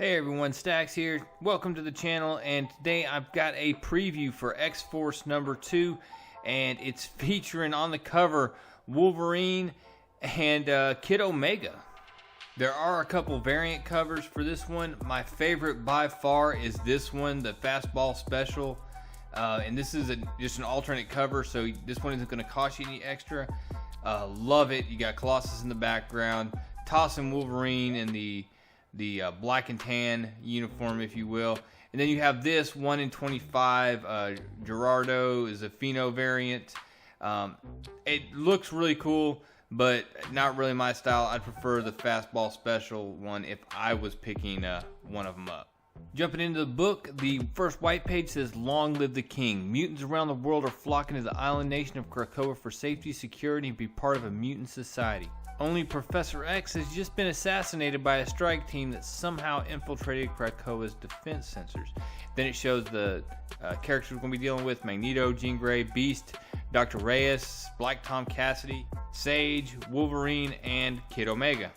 Hey everyone, Stacks here. Welcome to the channel, and today I've got a preview for X-Force number 2, and it's featuring on the cover Wolverine and Kid Omega. There are a couple variant covers for this one. My favorite by far is this one, the Fastball Special, and this is just an alternate cover, so this one isn't going to cost you any extra. Love it. You got Colossus in the background, tossing Wolverine in the black and tan uniform, if you will. And then you have this 1 in 25 Gerardo is a Pheno variant. It looks really cool, but not really my style. I'd prefer the Fastball Special one if I was picking one of them up. Jumping into the book, the first white page says, "Long live the king. Mutants around the world are flocking to the island nation of Krakoa for safety, security, and be part of a mutant society. Only Professor X has just been assassinated by a strike team that somehow infiltrated Krakoa's defense sensors." Then it shows the characters we're going to be dealing with: Magneto, Jean Grey, Beast, Dr. Reyes, Black Tom Cassidy, Sage, Wolverine, and Kid Omega.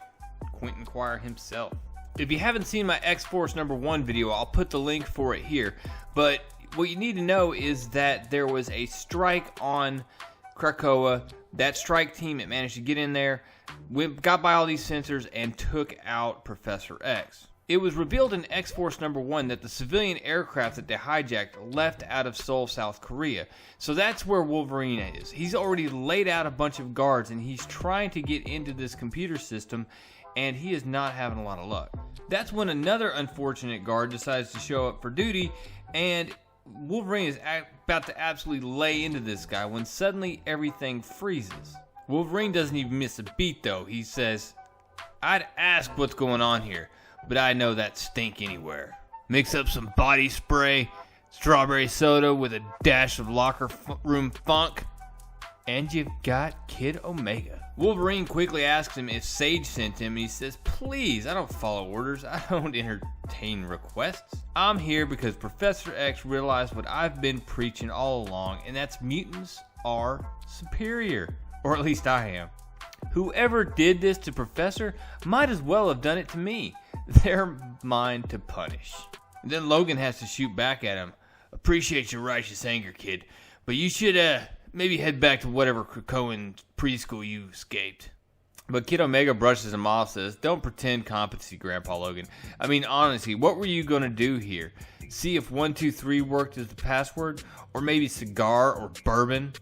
Quentin Quire himself. If you haven't seen my X-Force number 1 video, I'll put the link for it here. But what you need to know is that there was a strike on Krakoa. That strike team, it managed to get in there, got by all these sensors, and took out Professor X. It was revealed in X-Force number 1 that the civilian aircraft that they hijacked left out of Seoul, South Korea. So that's where Wolverine is. He's already laid out a bunch of guards, and he's trying to get into this computer system, and he is not having a lot of luck. That's when another unfortunate guard decides to show up for duty, and Wolverine is about to absolutely lay into this guy when suddenly everything freezes. Wolverine doesn't even miss a beat though. He says, "I'd ask what's going on here, but I know that stink anywhere. Mix up some body spray, strawberry soda with a dash of locker room funk, and you've got Kid Omega." Wolverine quickly asks him if Sage sent him, and he says, "Please, I don't follow orders. I don't entertain requests. I'm here because Professor X realized what I've been preaching all along, and that's mutants are superior. Or at least I am. Whoever did this to Professor might as well have done it to me. They're mine to punish." And then Logan has to shoot back at him. "Appreciate your righteous anger, kid, but you should maybe head back to whatever Krakoan preschool you escaped." But Kid Omega brushes him off, says, "Don't pretend competency, Grandpa Logan. I mean, honestly, what were you going to do here? See if 123 worked as the password? Or maybe cigar or bourbon?"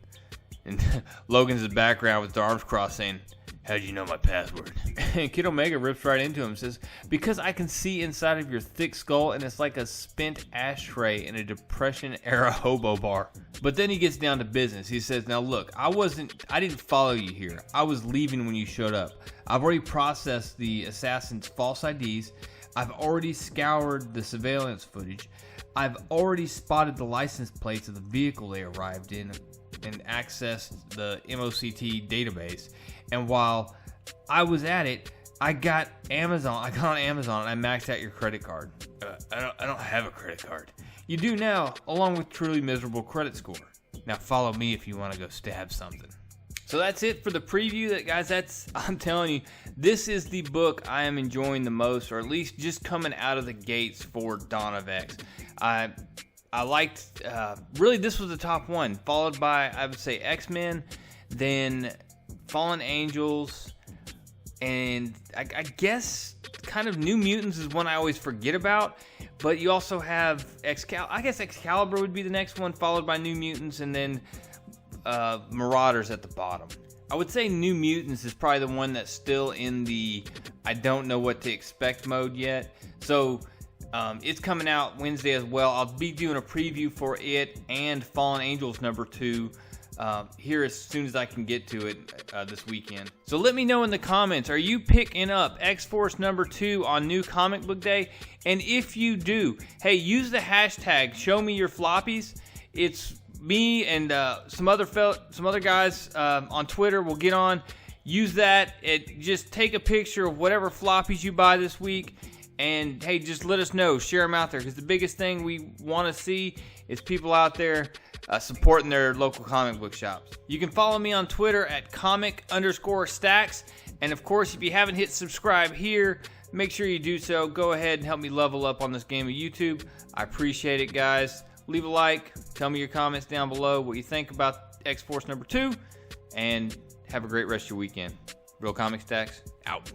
And Logan's in the background with his arms crossed saying, "How'd you know my password?" And Kid Omega rips right into him and says, "Because I can see inside of your thick skull, and it's like a spent ashtray in a Depression-era hobo bar." But then he gets down to business. He says, "Now look, I didn't follow you here. I was leaving when you showed up. I've already processed the assassin's false IDs. I've already scoured the surveillance footage. I've already spotted the license plates of the vehicle they arrived in and accessed the MOCT database. And while I was at it, I got on Amazon and I maxed out your credit card." I don't have a credit card." "You do now, along with truly miserable credit score. Now follow me if you want to go stab something." So that's it for the preview, guys. I'm telling you, this is the book I am enjoying the most, or at least just coming out of the gates for Dawn of X. I liked, really this was the top one, followed by, I would say, Xmen, then Fallen Angels, and I guess kind of New Mutants is one I always forget about, but you also have I guess Excalibur would be the next one, followed by New Mutants, and then Marauders at the bottom. I would say New Mutants is probably the one that's still in the I don't know what to expect mode yet. So it's coming out Wednesday as well. I'll be doing a preview for it and Fallen Angels number 2 here as soon as I can get to it this weekend. So let me know in the comments, are you picking up X-Force number 2 on New Comic Book Day? And if you do, hey, use the hashtag #ShowMeYourFloppies. It's me and some other guys on Twitter will get on. Use that. Just take a picture of whatever floppies you buy this week. And hey, just let us know. Share them out there, because the biggest thing we want to see is people out there supporting their local comic book shops. You can follow me on Twitter at @comic_stacks. And of course, if you haven't hit subscribe here, make sure you do so. Go ahead and help me level up on this game of YouTube. I appreciate it, guys. Leave a like. Tell me your comments down below what you think about X-Force number 2. And have a great rest of your weekend. Real Comic Stacks, out.